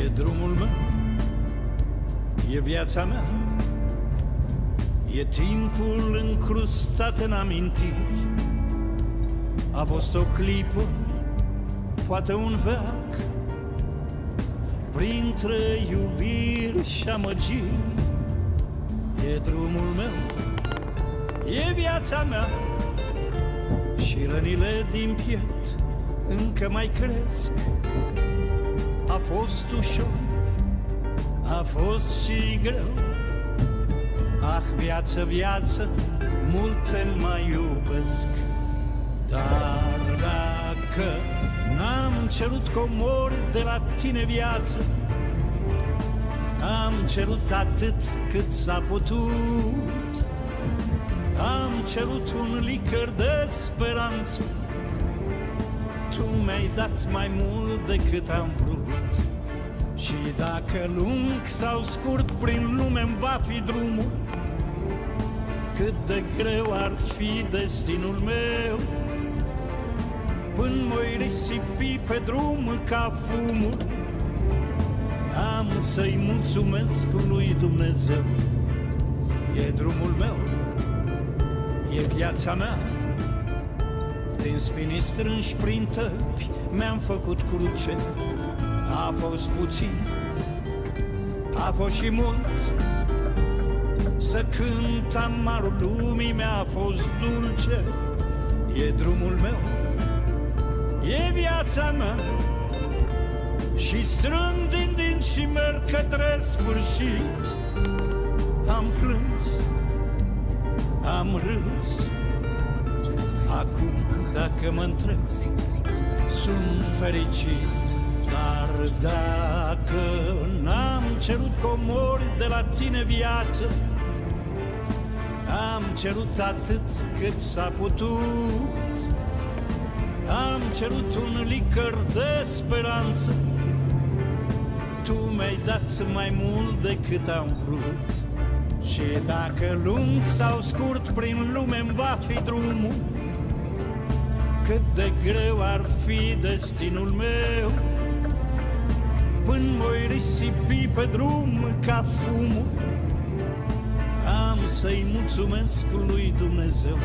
E drumul meu, e viața mea, e timpul încrustat în amintiri. A fost o clipă, poate un veac, printre iubiri și amăgiri. E drumul meu, e viața mea, și rănile din piept încă mai cresc. A fost ușor, a fost și greu. Ah, viață, viață, multe mai iubesc. Dar dacă n-am cerut comori de la tine, viață, am cerut atât cât s-a putut. Am cerut un licăr de speranță, tu mi-ai dat mai mult decât am vrut. Și dacă lung sau scurt prin lume-mi va fi drumul, cât de greu ar fi destinul meu, până m-oi risipi pe drum ca fumul, am să-i mulțumesc lui Dumnezeu. E drumul meu, e viața mea, din spini strânși prin tăpi mi-am făcut cruce. A fost puțin, a fost și mult, să cânt amarul lumii mi-a fost dulce. E drumul meu, e viața mea, și strâng din dinți și merg către sfârșit. Am plâns, am râs, acum dacă mă întreb, sunt fericit. Dar dacă n-am cerut comori de la tine, viață, am cerut atât cât s-a putut. Am cerut un licăr de speranță, tu mi-ai dat mai mult decât am vrut. Și dacă lung sau scurt prin lume-mi va fi drumul, cât de greu ar fi destinul meu, până m-oi risipi pe drum ca fumul, am să-i mulțumesc lui Dumnezeu.